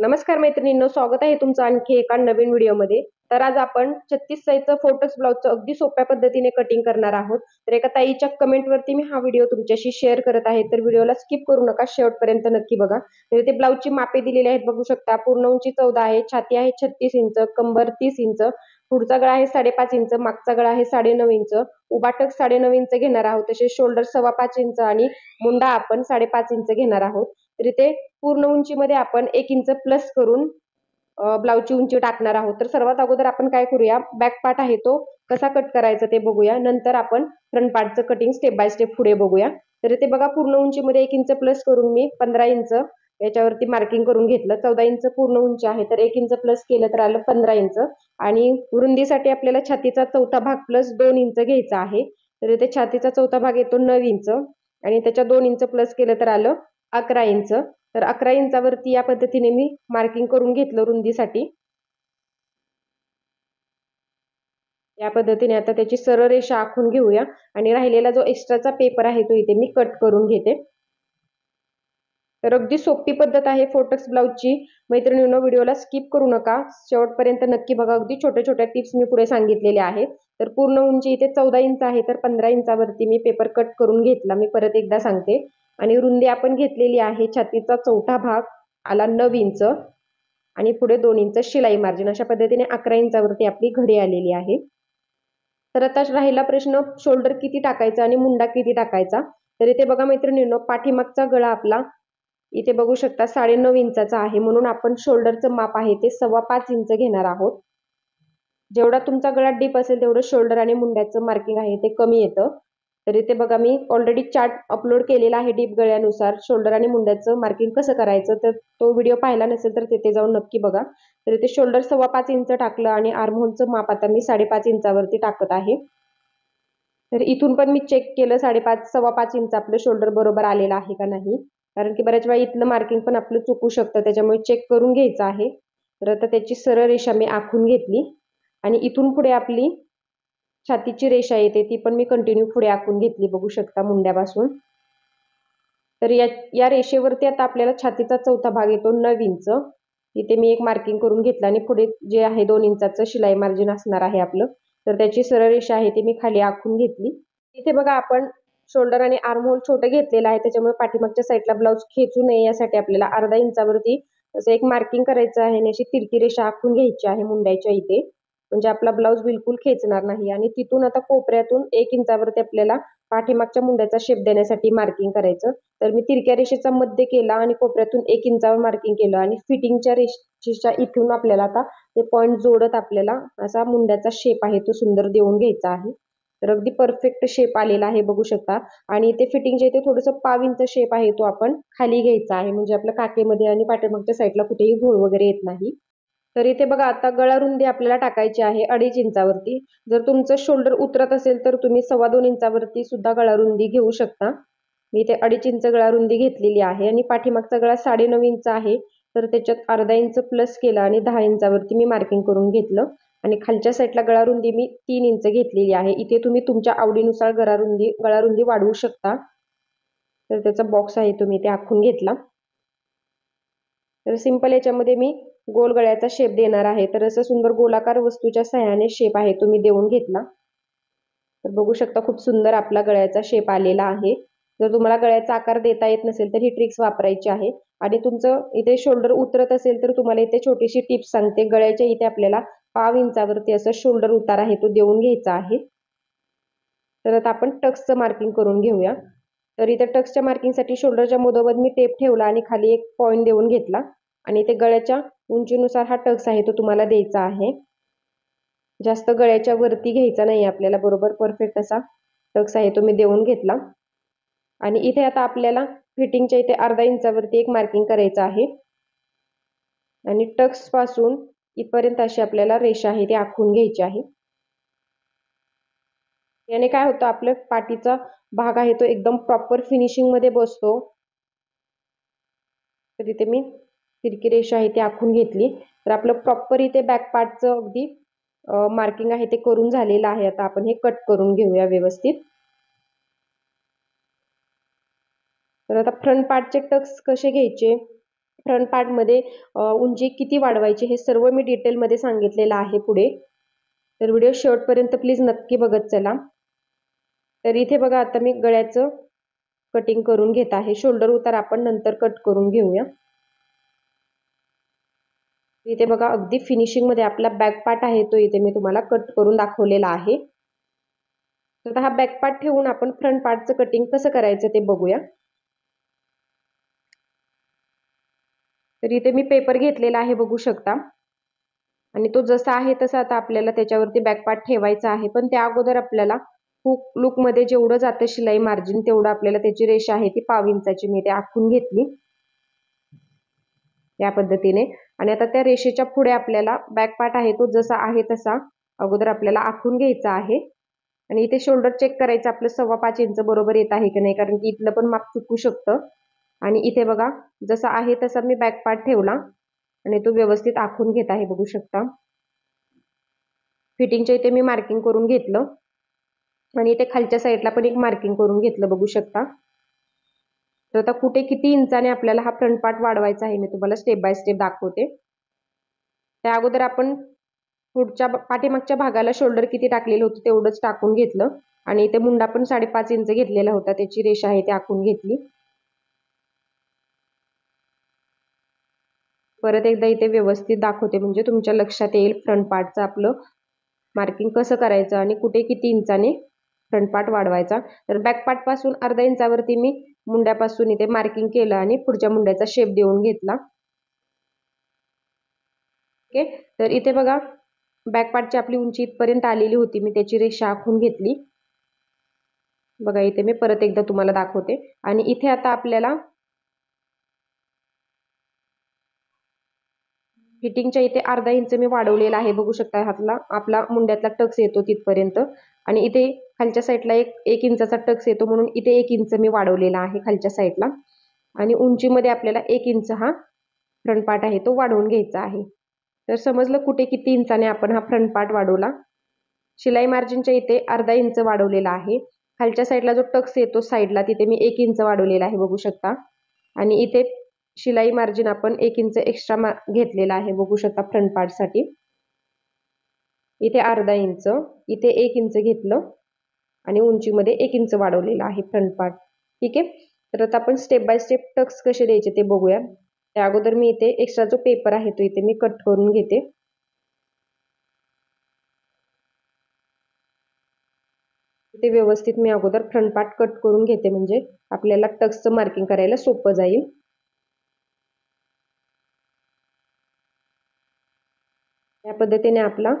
नमस्कार मैत्रिणींनो, स्वागत आहे तुमचं आणखी एका नवीन व्हिडिओमध्ये. तर आज आपण 36 साईजचं फोटक्स ब्लाउजचं अगदी सोप्या पद्धतीने कटिंग करणार आहोत. तर एका ताईच्या कमेंटवरती मी हा व्हिडिओ तुमच्याशी शेअर करत आहे. तर व्हिडिओला स्किप करू नका, शेवटपर्यंत नक्की बघा. तर इथे ब्लाउजची मापे दिलेली आहेत, बघू शकता. पूर्ण उंची 14 आहे, छाती आहे 36 इंच, कंबर 30 इंच, पुढचा गळा आहे 5.5 इंच, मागचा गळा आहे 9.5 इंच, उभा टक 9.5 इंच घेणार आहोत. तसेच शोल्डर 5.25 इंच आणि मुंडा आपण 5.5 इंच घेणार आहोत. तर इथे पूर्ण उंचीमध्ये आपण 1 इंच प्लस करून ब्लाउजची उंची टाकणार आहोत. तर सर्वात अगोदर आपण काय करूया, बॅक पार्ट आहे तो कसा कट करायचा ते बघूया. नंतर आपण फ्रंट पार्टचं कटिंग स्टेप बाय स्टेप पुढे बघूया. तर इथे बघा, पूर्ण उंचीमध्ये 1 इंच प्लस करून मी 15 इंच याच्यावरती मार्किंग करून घेतलं. 14 इंच पूर्ण उंची आहे, तर 1 इंच प्लस केलं तर आलं 15 इंच. आणि रुंदीसाठी आपल्याला छातीचा चौथा भाग प्लस 2 इंच घ्यायचा आहे. तर इथे छातीचा चौथा भाग येतो 9 इंच आणि त्याच्या 2 इंच प्लस केलं तर आलं 11 इंच. तर 11 इंचावरती या पद्धतीने मी मार्किंग करून घेतलं रुंदीसाठी. या पद्धतीने आता त्याची सरळ रेषा आखून घेऊया आणि राहिलेला जो एक्स्ट्राचा पेपर आहे तो इथे मी कट करून घेते. तर अगदी सोपी पद्धत आहे फोटक्स ब्लाउजची. मैत्रिणींनो, व्हिडिओला स्किप करू नका, शेवटपर्यंत नक्की बघा. अगदी छोट्या छोट्या टिप्स मी पुढे सांगितलेल्या आहेत. तर पूर्ण उंची इथे 14 इंच आहे, तर 15 इंचावरती मी पेपर कट करून घेतला. मी परत एकदा सांगते. आणि रुंदी आपण घेतलेली आहे, छातीचा चौथा भाग आला 9 इंच आणि पुढे 2 इंच शिलाई मार्जिन. अशा पद्धतीने 11 इंचावरती आपली घडी आलेली आहे. तर आता राहिला प्रश्न, शोल्डर किती टाकायचा आणि मुंडा किती टाकायचा. तर इथे बघा मैत्रिणींनो, पाठीमागचा गळा आपला इथे बघू शकता 9.5 इंचाचा आहे, म्हणून आपण शोल्डरचं माप आहे ते 5.25 इंच घेणार आहोत. जेवढा तुमचा गळा डीप असेल तेवढं शोल्डर आणि मुंड्याचं मार्किंग आहे ते कमी येतं. तर इथे बघा, मी ऑलरेडी चार्ट अपलोड केलेला आहे डीप गळ्यानुसार शोल्डर आणि मुंड्याचं मार्किंग कसं करायचं. तर तो व्हिडिओ पाहिला नसेल तर तिथे जाऊन नक्की बघा. तर इथे शोल्डर 5.25 इंच टाकलं आणि आर्महोलचं माप आता मी 5.5 इंचावरती टाकत आहे. तर इथून पण मी चेक केलं, 5.5 इंच आपलं शोल्डर बरोबर आलेलं आहे का नाही. कारण की बऱ्याच वेळा इथलं मार्किंग पण आपलं चुकू शकतं, त्याच्यामुळे चेक करून घ्यायचं आहे. तर आता त्याची सरळ रेषा मी आखून घेतली आणि इथून पुढे आपली छातीची रेषा येते ती पण मी कंटिन्यू पुढे आखून घेतली, बघू शकता मुंड्यापासून. तर या रेषेवरती आता आपल्याला छातीचा चौथा भाग येतो 9 इंच. इथे मी एक मार्किंग करून घेतलं आणि पुढे जे आहे 2 इंचाचं शिलाई मार्जिन असणार आहे आपलं. तर त्याची सरळ रेषा आहे ती मी खाली आखून घेतली. इथे बघा, आपण शोल्डर आणि आर्महोल छोटे घेतलेलं आहे, त्याच्यामुळे पाठीमागच्या साईडला ब्लाउज खेचू नये यासाठी आपल्याला अर्धा इंचावरती असं एक मार्किंग करायचं आहे आणि अशी तिरकी रेषा आखून घ्यायची आहे मुंड्याच्या इथे, म्हणजे आपला ब्लाउज बिलकुल खेचणार नाही. आणि तिथून आता कोपऱ्यातून 1 इंचावरती आपल्याला पाठीमागच्या मुंड्याचा शेप देण्यासाठी मार्किंग करायचं. तर मी तिरक्या रेषेचा मध्य केला आणि कोपऱ्यातून 1 इंचावर मार्किंग केलं आणि फिटिंगच्या रेषेच्या इथून आपल्याला आता ते पॉइंट जोडत आपल्याला असा मुंड्याचा शेप आहे तो सुंदर देऊन घ्यायचा आहे. तर अगदी परफेक्ट शेप आलेला आहे, बघू शकता. आणि इथे फिटिंगच्या इथे थोडंसं पावींचा शेप आहे तो आपण खाली घ्यायचा आहे, म्हणजे आपल्या काकेमध्ये आणि पाठीमागच्या साईडला कुठेही घोळ वगैरे येत नाही. तर इथे बघा, आता गळा रुंदी आपल्याला टाकायची आहे 2.5 इंचावरती. जर तुमचं शोल्डर उतरत असेल तर तुम्ही 2.25 इंचावरती सुद्धा गळा रुंदी घेऊ शकता. मी इथे 2.5 इंच गळा रुंदी घेतलेली आहे आणि पाठीमागचा गळा 9.5 इंच आहे, तर त्याच्यात अर्धा इंच प्लस केला आणि 10 इंचावरती मी मार्किंग करून घेतलं. आणि खालच्या साईडला गळा रुंदी मी 3 इंच घेतलेली आहे. इथे तुम्ही तुमच्या आवडीनुसार गळा रुंदी वाढवू शकता. तर त्याचा बॉक्स आहे तो मी इथे आखून घेतला. तर सिंपल याच्यामध्ये मी गोल गळ्याचा शेप देणार आहे. तर असं सुंदर गोलाकार वस्तूच्या सहाय्याने शेप आहे तो मी देऊन घेतला. तर बघू शकता, खूप सुंदर आपला गळ्याचा शेप आलेला आहे. जर तुम्हाला गळ्याचा आकार देता येत नसेल तर ही ट्रिक्स वापरायची आहे. आणि तुमचं इथे शोल्डर उतरत असेल तर तुम्हाला इथे छोटीशी टिप्स सांगते. गळ्याच्या इथे आपल्याला पाव इंचावरती असं शोल्डर उतार आहे तो देऊन घ्यायचा आहे. तर आता आपण टक्सचं मार्किंग करून घेऊया. तर इथे टक्सच्या मार्किंगसाठी शोल्डरच्या मधोमध मी टेप ठेवला आणि खाली एक पॉइंट देऊन घेतला. आणि इथे गळ्याच्या उंचीनुसार हा टक्स आहे तो तुम्हाला द्यायचा आहे. जास्त गळ्याच्या वरती घ्यायचा नाही आपल्याला, बरोबर परफेक्ट असा टक्स आहे तो मी देऊन घेतला. आणि इथे आता आपल्याला फिटिंगच्या इथे अर्धा इंचावरती एक मार्किंग करायचं आहे आणि टक्स पासून इथपर्यंत अशी आपल्याला रेषा आहे ती आखून घ्यायची आहे. याने काय होतं, आपल्या पाठीचा भाग आहे तो एकदम प्रॉपर फिनिशिंग मध्ये बसतो. तर इथे मी तिरकी रेषा आहे ती आखून घेतली. तर आपलं प्रॉपर इथे बॅक पार्टचं अगदी मार्किंग आहे ते करून झालेलं आहे. आता आपण हे कट करून घेऊया व्यवस्थित. तर आता फ्रंट पार्टचे टक्स कसे घ्यायचे फ्रंट पार्टमध्ये उंची किती वाढवायची हे सर्व मी डिटेलमध्ये सांगितलेलं आहे पुढे. तर व्हिडिओ शेवटपर्यंत प्लीज नक्की बघत चला. तर इथे बघा आता मी गळ्याचं कटिंग करून घेत आहे. शोल्डर उतार आपण नंतर कट करून घेऊया. इथे बघा अगदी फिनिशिंग मध्ये आपला बॅक पार्ट आहे तो इथे मी तुम्हाला कट करून दाखवलेला आहे. तर हा बॅक पार्ट ठेवून आपण फ्रंट पार्टचं कटिंग कसं करायचं ते बघूया. तर इथे मी पेपर घेतलेला आहे बघू शकता आणि तो जसा आहे तसा आता आपल्याला त्याच्यावरती बॅक पार्ट ठेवायचा आहे. पण त्या अगोदर आपल्याला हुक लुक मध्ये जेवढं जातं शिलाई मार्जिन तेवढं आपल्याला त्याची रेषा आहे ती पाव इंचाची मी ते आखून घेतली या पद्धतीने. आणि आता त्या रेषेच्या पुढे आपल्याला बॅक पार्ट आहे तो जसा आहे तसा अगोदर आपल्याला आखून घ्यायचा आहे. आणि इथे शोल्डर चेक करायचं आपलं 5.25 इंच बरोबर येत आहे की नाही, कारण की इथलं पण माप चुकू शकतं. आणि इथे बघा जसा आहे तसा मी बॅक पार्ट ठेवला आणि तो व्यवस्थित आखून घेत आहे बघू शकता. फिटिंगच्या इथे मी मार्किंग करून घेतलं आणि इथे खालच्या साईडला पण एक मार्किंग करून घेतलं बघू शकता. तर आता कुठे किती इंचाने आपल्याला हा फ्रंट पार्ट वाढवायचा आहे मी तुम्हाला स्टेप बाय स्टेप दाखवते. त्या अगोदर आपण पुढच्या पाठीमागच्या भागाला शोल्डर किती टाकलेलं होतं तेवढंच टाकून घेतलं आणि इथे मुंडा पण 5.5 इंच घेतलेला होता, त्याची रेषा आहे ती आखून घेतली. परत एकदा इथे व्यवस्थित दाखवते म्हणजे तुमच्या लक्षात येईल फ्रंट पार्टचं आपलं मार्किंग कसं करायचं आणि कुठे किती इंचाने फ्रंट पार्ट वाढवायचा. तर बॅक पार्ट पासून अर्धा इंचावरती मी मुंड्यापासून इथे मार्किंग केलं आणि पुढच्या मुंड्याचा शेप देऊन घेतला. ओके, तर इथे बघा बॅक पार्टची आपली उंची इथपर्यंत आलेली होती, मी त्याची रेषा आखून घेतली. बघा इथे मी परत एकदा तुम्हाला दाखवते. आणि इथे आता आपल्याला फिटिंगच्या इथे अर्धा इंच मी वाढवलेला आहे बघू शकता. हातला आपला मुंड्यातला टक्स येतो तिथपर्यंत आणि इथे खालच्या साईडला एक इंचाचा टक्स येतो म्हणून इथे 1 इंच मी वाढवलेला आहे खालच्या साईडला. आणि उंचीमध्ये आपल्याला 1 इंच हा फ्रंट पार्ट आहे तो वाढवून घ्यायचा आहे. तर समजलं कुठे किती इंचाने आपण हा फ्रंट पार्ट वाढवला. शिलाई मार्जिनच्या इथे अर्धा इंच वाढवलेला आहे. खालच्या साईडला जो टक्स येतो साईडला तिथे मी 1 इंच वाढवलेला आहे बघू शकता. आणि इथे शिलाई मार्जिन आपण 1 इंच एक्स्ट्रा घेतलेला आहे बघू शकता फ्रंट पार्ट साठी. इथे अर्धा इंच, इथे 1 इंच घेतलं आणि उंचीमध्ये 1 इंच वाढवलेला आहे फ्रंट पार्ट. ठीक आहे, तर आता आपण स्टेप बाय स्टेप टक्स कसे द्यायचे ते बघूया. त्या अगोदर मी इथे एक्स्ट्रा जो पेपर आहे तो इथे मी कट करून घेते. इथे व्यवस्थित मी अगोदर फ्रंट पार्ट कट करून घेते म्हणजे आपल्याला टक्सचं मार्किंग करायला सोपं जाईल. या पद्धतीने आपला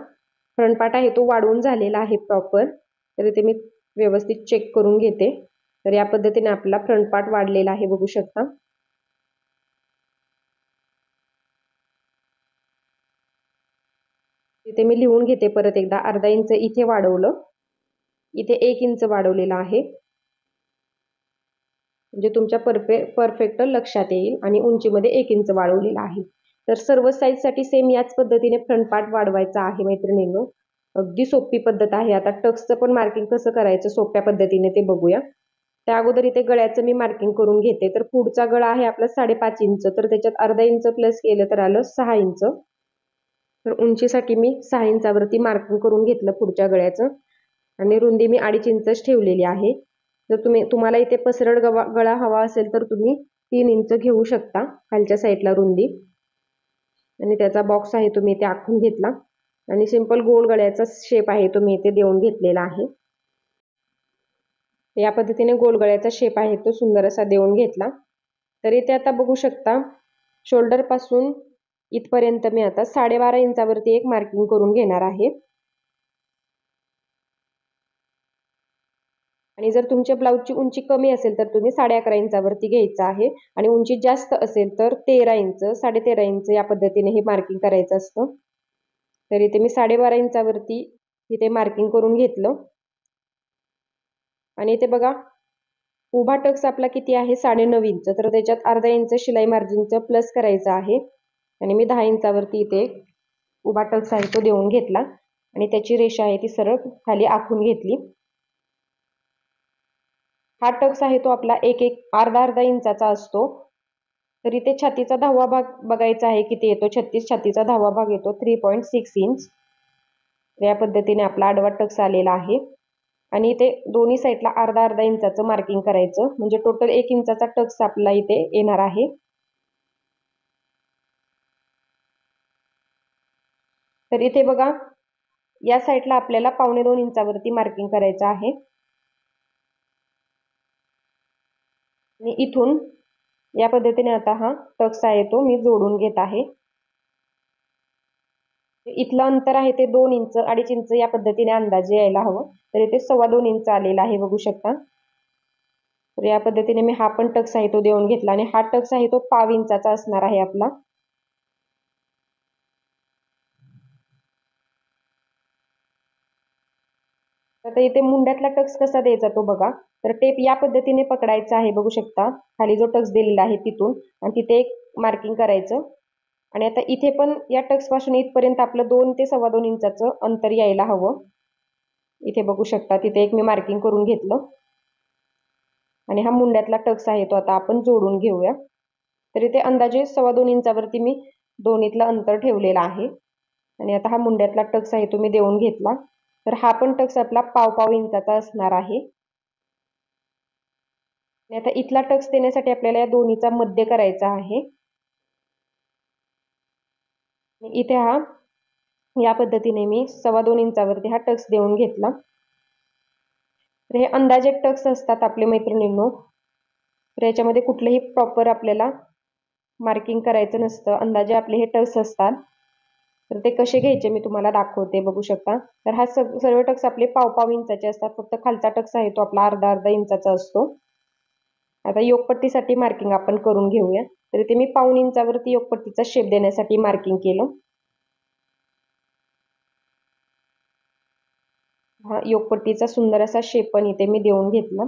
फ्रंट पार्ट आहे तो वाढवून झालेला आहे प्रॉपर. तर इथे मी व्यवस्थित चेक करून घेते. तर या पद्धतीने आपला फ्रंट पार्ट वाढलेला आहे बघू शकता. इथे मी लिहून घेते परत एकदा. अर्धा इंच इथे वाढवलं, इथे 1 इंच वाढवलेला आहे म्हणजे तुमच्या परफेक्ट लक्षात येईल. आणि उंचीमध्ये 1 इंच वाढवलेला आहे. तर सर्व साईज साठी सेम याच पद्धतीने फ्रंट पार्ट वाढवायचा आहे मैत्रिणींनो. अगदी सोपी पद्धत आहे. आता टक्सचं पण मार्किंग कसं करायचं सोप्या पद्धतीने ते बघूया. त्या अगोदर इथे गळ्याचं मी मार्किंग करून घेते. तर पुढचा गळा आहे आपला 5.5 इंच, तर त्याच्यात अर्धा इंच प्लस केलं तर आलं 6 इंच. तर उंचीसाठी मी 6 इंचावरती मार्किंग करून घेतलं पुढच्या गळ्याचं. आणि रुंदी मी 2.5 इंच ठेवलेली आहे. जर तुम्हाला इथे पसरट गळा हवा असेल तर तुम्ही 3 इंच घेऊ शकता खालच्या साईडला रुंदी. आणि त्याचा बॉक्स आहे तो मी इथे आखून घेतला आणि सिंपल गोल गळ्याचा शेप आहे तो मी इथे देऊन घेतलेला आहे. या पद्धतीने गोल गळ्याचा शेप आहे तो सुंदर असा देऊन घेतला. तर इथे आता बघू शकता शोल्डर पासून इथपर्यंत मी आता 12.5 इंचावरती एक मार्किंग करून घेणार आहे. आणि जर तुमच्या ब्लाऊजची उंची कमी असेल तर तुम्ही 11.5 इंचावरती घ्यायचं आहे. आणि उंची जास्त असेल तर 13 इंच, 13.5 इंच या पद्धतीने हे मार्किंग करायचं असतं. तर इथे मी 12.5 इंचावरती इथे मार्किंग करून घेतलं. आणि इथे बघा उभा टक्स आपला किती आहे 9.5 इंच, तर त्याच्यात अर्धा इंच शिलाई मार्जिनचं प्लस करायचं आहे. आणि मी 10 इंचावरती इथे उभा टक्स आहे तो देऊन घेतला आणि त्याची रेषा आहे ती सरळ खाली आखून घेतली. हा टक्स आहे तो आपला अर्धा इंचाचा असतो. तर इथे छातीचा 10वा भाग बघायचा आहे किती येतो. 36 छातीचा 10वा भाग येतो 3.6 इंच. या पद्धतीने आपला आडवा टक्स आलेला आहे. आणि इथे दोन्ही साईडला अर्धा अर्धा इंचाचं मार्किंग करायचं, म्हणजे टोटल 1 इंचाचा टक्स आपला इथे येणार आहे. तर इथे बघा या साईडला आपल्याला 1.25 इंचावरती मार्किंग करायचं आहे. आणि इथून या पद्धतीने आता हा टक्स आहे तो मी जोडून घेत आहे. इथलं अंतर आहे ते 2 इंच 2.5 इंच या पद्धतीने अंदाजे यायला हवं. तर इथे 2.25 इंच आलेला आहे बघू शकता. तर या पद्धतीने मी हा पण टक्स आहे तो देऊन घेतला आणि हा टक्स आहे तो 1/2 इंचाचा असणार आहे आपला. आता इथे मुंड्यातला टक्स कसा द्यायचा तो बघा. तर टेप या पद्धतीने पकडायचा आहे बघू शकता. खाली जो टक्स दिलेला आहे तिथून आणि तिथे एक मार्किंग करायचं. आणि आता इथे पण या टक्स पासून इथपर्यंत आपलं 2 ते 2.25 इंचाचं अंतर यायला हवं. इथे बघू शकता तिथे एक मी मार्किंग करून घेतलं. आणि हा मुंड्यातला टक्स आहे तो आता आपण जोडून घेऊया. तर इथे अंदाजे 2.25 इंचावरती मी दोन्हीतलं अंतर ठेवलेलं आहे. आणि आता हा मुंड्यातला टक्स आहे तो मी देऊन घेतला. तर हा पण टक्स आपला 1/2 इंचाचा असणार आहे. आणि आता इथला टक्स देण्यासाठी आपल्याला या दोन्हीचा मध्य करायचा आहे. इथे हा या पद्धतीने मी 2.25 इंचावरती हा टक्स देऊन घेतला. तर हे अंदाजे टक्स असतात आपले मैत्रिणींनो. तर याच्यामध्ये कुठलेही प्रॉपर आपल्याला मार्किंग करायचं नसतं, अंदाजे आपले हे टक्स असतात. तर ते कसे घ्यायचे मी तुम्हाला दाखवते बघू शकता. तर हा सर्व टक्स आपले 1/2 इंचाचे असतात. फक्त खालचा टक्स आहे तो आपला अर्धा अर्धा इंचाचा असतो. आता योगपट्टीसाठी मार्किंग आपण करून घेऊया. तर इथे मी 1/2 इंचावरती योगपट्टीचा शेप देण्यासाठी मार्किंग केलं. हा योगपट्टीचा सुंदर असा शेप पण इथे मी देऊन घेतला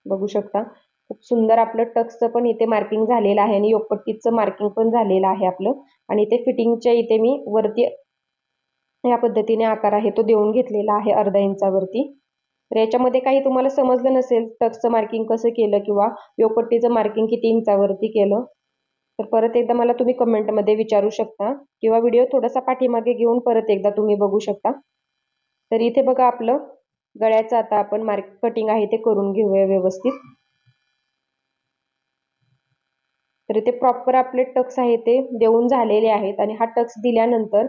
बघू शकता. खूप सुंदर आपलं टक्सचं पण इथे मार्किंग झालेलं आहे आणि योगपट्टीचं मार्किंग पण झालेलं आहे आपलं. आणि इथे फिटिंगच्या इथे मी वरती या पद्धतीने आकार आहे तो देऊन घेतलेला आहे अर्धा इंचावरती. तर याच्यामध्ये काही तुम्हाला समजलं नसेल टक्सचं मार्किंग कसं केलं किंवा योगपट्टीचं मार्किंग किती इंचावरती केलं, तर परत एकदा मला तुम्ही कमेंटमध्ये विचारू शकता किंवा व्हिडिओ थोडासा पाठीमागे घेऊन परत एकदा तुम्ही बघू शकता. तर इथे बघा आपलं गळ्याचं आता आपण कटिंग आहे ते करून घेऊया व्यवस्थित. तर इथे प्रॉपर आपले टक्स आहे ते देऊन झालेले आहेत. आणि हा टक्स दिल्यानंतर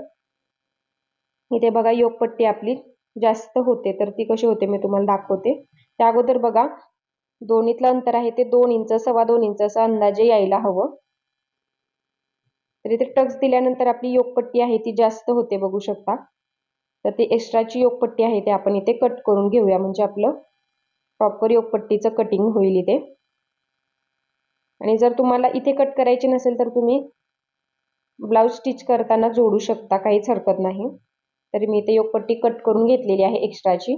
इथे बघा योगपट्टी आपली जास्त होते, तर ती कशी होते मी तुम्हाला दाखवते. त्या अगोदर बघा दोन्हीतलं अंतर आहे ते 2 इंच 2.25 इंच असं अंदाजे यायला हवं. तर इथे टक्स दिल्यानंतर आपली योगपट्टी आहे ती जास्त होते बघू शकता. तर ती एक्स्ट्राची योगपट्टी आहे ते आपण इथे कट करून घेऊया, म्हणजे आपलं प्रॉपर योगपट्टीचं कटिंग होईल इथे. आणि जर तुम्हाला इथे कट करायची नसेल तर तुम्ही ब्लाउज स्टिच करताना जोडू शकता, काहीच हरकत नाही. तरी मी इथे योगपट्टी कट करून घेतलेली आहे एक्स्ट्राची.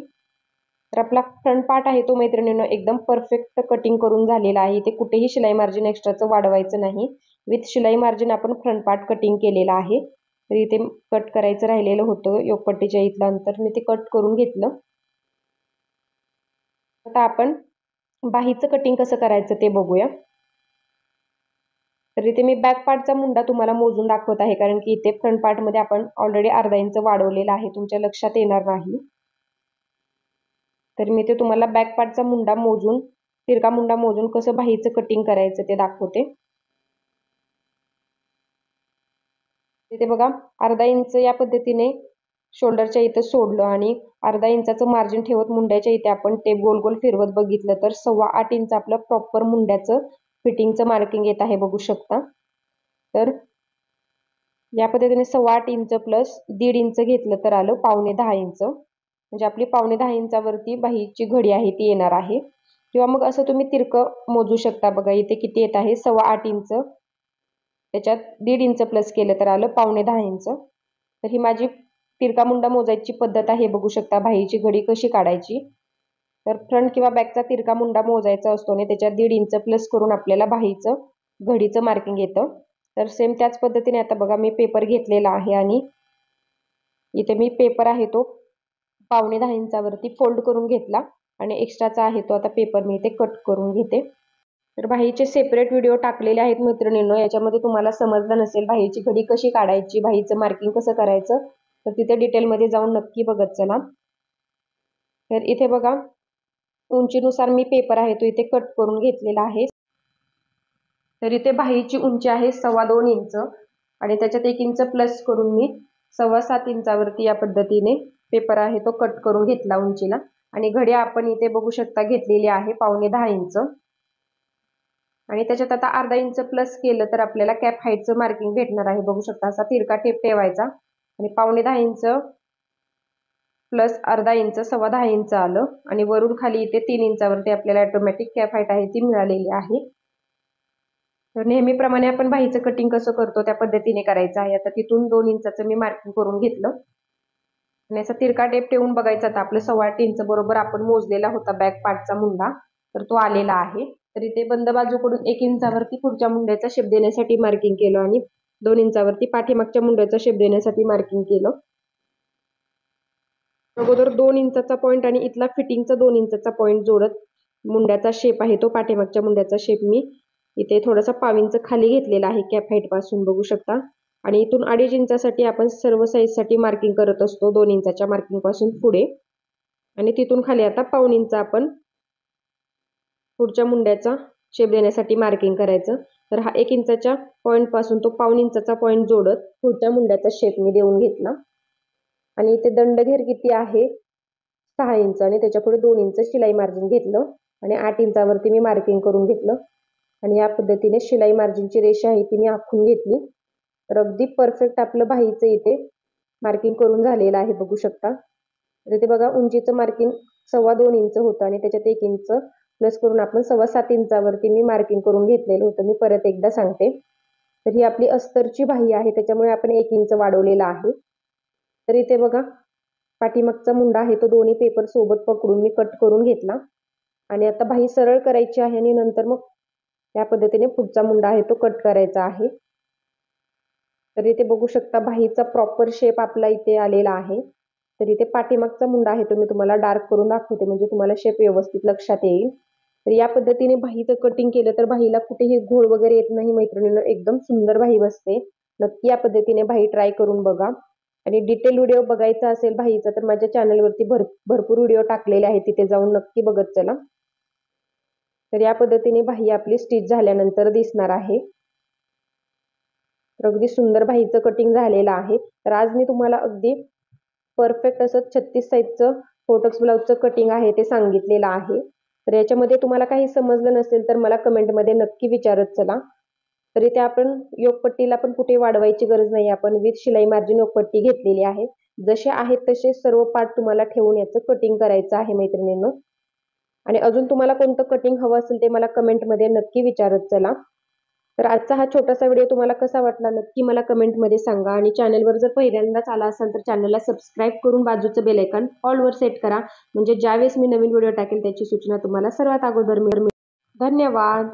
तर आपला फ्रंट पार्ट आहे तो मैत्रिणींनो एकदम परफेक्ट कटिंग करून झालेला आहे. इथे कुठेही शिलाई मार्जिन एक्स्ट्राचं वाढवायचं नाही. विथ शिलाई मार्जिन आपण फ्रंट पार्ट कटिंग केलेला आहे. तर इथे कट करायचं राहिलेलं होतं योगपट्टीच्या इथलं अंतर, मी ते कट करून घेतलं. आता आपण बाहीचं कटिंग कसं करायचं ते बघूया. तर इथे मी बॅक पार्टचा मुंडा तुम्हाला मोजून दाखवत आहे, कारण की इथे फ्रंट पार्टमध्ये आपण ऑलरेडी अर्धा इंच वाढवलेला आहे, तुमच्या लक्षात येणार नाही. तर मी ते तुम्हाला बॅक पार्टचा मुंडा मोजून तिरका मुंडा मोजून कसं बाहीचं कटिंग करायचं ते दाखवते. इथे बघा अर्धा इंच या पद्धतीने शोल्डरच्या इथं सोडलं आणि अर्धा इंचाचं मार्जिन ठेवत मुंड्याच्या इथे आपण टेप गोल गोल फिरवत बघितलं तर 8.25 इंच आपलं प्रॉपर मुंड्याचं फिटिंगचं मार्किंग येत आहे बघू शकता. तर या पद्धतीने 8.25 इंच प्लस 1.5 इंच घेतलं तर आलं 9.25 इंच, म्हणजे आपली 9.25 इंचावरती बाहीची घडी आहे ती येणार आहे. किंवा मग असं तुम्ही तिरकं मोजू शकता बघा इथे किती येत आहे 8.25 इंच, त्याच्यात 1.5 इंच प्लस केलं तर आलं 9.25 इंच. तर ही माझी तिरका मुंडा मोजायची पद्धत आहे बघू शकता. बाहीची घडी कशी काढायची, तर फ्रंट किंवा बॅकचा तिरका मुंडा मोजायचा असतो आणि त्याच्यात 1.5 इंच प्लस करून आपल्याला बाहीचं घडीचं मार्किंग येतं. तर सेम त्याच पद्धतीने आता बघा मी पेपर घेतलेला आहे आणि इथे मी पेपर आहे तो 9.25 इंचावरती फोल्ड करून घेतला आणि एक्स्ट्राचा आहे तो आता पेपर मी इथे कट करून घेते. तर बाहीचे सेपरेट व्हिडिओ टाकलेले आहेत मैत्रिणींनो, याच्यामध्ये तुम्हाला समजलं नसेल बाहीची घडी कशी काढायची, बाहीचं मार्किंग कसं करायचं, तर तिथे डिटेलमध्ये जाऊन नक्की बघत चला। तर इथे बघा उंचीनुसार मी पेपर आहे तो इथे कट करून घेतलेला आहे। तर इथे बाहीची उंची आहे 2.25 इंच आणि त्याच्यात 1 इंच प्लस करून मी 7.25 इंचावरती या पद्धतीने पेपर आहे तो कट करून घेतला उंचीला। आणि घडी आपण इथे बघू शकता घेतलेली आहे 9.25 इंच आणि त्याच्यात आता अर्धा इंच प्लस केलं तर आपल्याला कॅप हाईटचं मार्किंग भेटणार आहे। बघू शकता असा तिरका टेप ठेवायचा आणि 9.25 इंच प्लस अर्धा इंच 10.25 इंच आलं आणि वरून खाली इथे 3 इंचावरती आपल्याला ऑटोमॅटिक कॅप हाईट आहे ती मिळालेली आहे। तर नेहमीप्रमाणे आपण बाहीचं कटिंग कसं करतो त्या पद्धतीने करायचं आहे। आता तिथून 2 इंचाचं मी मार्किंग करून घेतलं आणि असा तिरका टेप ठेवून बघायचा। आता आपलं 8.25 इंच बरोबर आपण मोजलेला होता बॅक पार्टचा मुंडा, तर तो आलेला आहे। तर इथे बंद बाजूकडून 1 इंचावरती पुढच्या मुंड्याचा शेप देण्यासाठी मार्किंग केलं आणि 2 इंचावरती पाठीमागच्या मुंड्याचा शेप देण्यासाठी मार्किंग केलं। अगोदर 2 इंचाचा पॉइंट आणि इथला फिटिंगचा 2 इंचाचा पॉइंट जोडत मुंड्याचा शेप आहे तो पाठीमागच्या मुंड्याचा शेप मी इथे थोडासा 1.5 इंच खाली घेतलेला आहे कॅप हाईट पासून, बघू शकता। आणि इथून 2.5 इंचासाठी आपण सर्व साईजसाठी मार्किंग करत असतो 2 इंचाच्या मार्किंग पासून पुढे आणि तिथून खाली आता 1.5 इंच आपण पुढच्या मुंड्याचा शेप देण्यासाठी मार्किंग करायचं। तर हा 1 इंचाच्या पॉइंट पासून तो 1.5 इंचाचा पॉइंट जोडत पुढच्या मुंड्याचा शेप मी देऊन घेतला आणि इथे दंडघेर किती आहे 6 इंच आणि त्याच्या पुढे 2 इंच शिलाई मार्जिन घेतलं आणि 8 इंचावरती मी मार्किंग करून घेतलं आणि या पद्धतीने शिलाई मार्जिनची रेषा आहे ती मी आखून घेतली। तर अगदी परफेक्ट आपलं बाहीचं इथे मार्किंग करून झालेलं आहे, बघू शकता। तर इथे बघा उंचीचं मार्किंग 2.25 इंच होतं आणि त्याच्यात 1 इंच प्लस करून आपण 7.25 इंचावरती मी मार्किंग करून घेतलेलं होतं। मी परत एकदा सांगते, तर ही आपली अस्तरची बाही आहे त्याच्यामुळे आपण 1 इंच वाढवलेला आहे। तर इथे बघा पाठीमागचा मुंडा आहे तो दोन्ही पेपर सोबत पकडून मी कट करून घेतला आणि आता बाही सरळ करायची आहे आणि नंतर मग या पद्धतीने पुढचा मुंडा आहे तो कट करायचा आहे। तर इथे बघू शकता बाहीचा प्रॉपर शेप आपला इथे आलेला आहे। तर इथे पाठीमागचा मुंडा आहे तो मी तुम्हाला डार्क करून दाखवते म्हणजे तुम्हाला शेप व्यवस्थित लक्षात येईल। तर या पद्धतीने बाहीचं कटिंग केलं तर बाहीला कुठेही घोळ वगैरे येत नाही मैत्रिणींनो, एकदम सुंदर बाही बसते। नक्की या पद्धतीने बाही ट्राय करून बघा आणि डिटेल व्हिडिओ बघायचा असेल बाहीचा तर माझ्या चॅनलवरती भरपूर व्हिडिओ टाकलेले आहेत, तिथे जाऊन नक्की बघत चला। तर या पद्धतीने बाही आपली स्टिच झाल्यानंतर दिसणार आहे। तर अगदी सुंदर बाहीचं कटिंग झालेलं आहे। तर आज मी तुम्हाला अगदी परफेक्ट असं 36 साईजचं फोटक्स ब्लाउजचं कटिंग आहे ते सांगितलेलं आहे। तर याच्यामध्ये तुम्हाला काही समजलं नसेल तर मला कमेंटमध्ये नक्की विचारत चला। तर इथे आपण योगपट्टीला पण कुठे वाढवायची गरज नाही, आपण विथ शिलाई मार्जिन योगपट्टी घेतलेली आहे। जसे आहेत तसे सर्व पार्ट तुम्हाला ठेवून याचं कटिंग करायचं आहे मैत्रिणींनो। आणि अजून तुम्हाला कोणतं कटिंग हवं असेल ते मला कमेंटमध्ये नक्की विचारत चला। तर आजचा हा छोटासा व्हिडिओ तुम्हाला कसा वाटला नक्की मला कमेंटमध्ये सांगा आणि चॅनलवर जर पहिल्यांदाच आला असाल तर चॅनलला सबस्क्राईब करून बाजूचं बेल आयकॉन ऑलवर सेट करा, म्हणजे ज्यावेळेस मी नवीन व्हिडिओ टाकेल त्याची सूचना तुम्हाला सर्वात अगोदर मिळेल। धन्यवाद।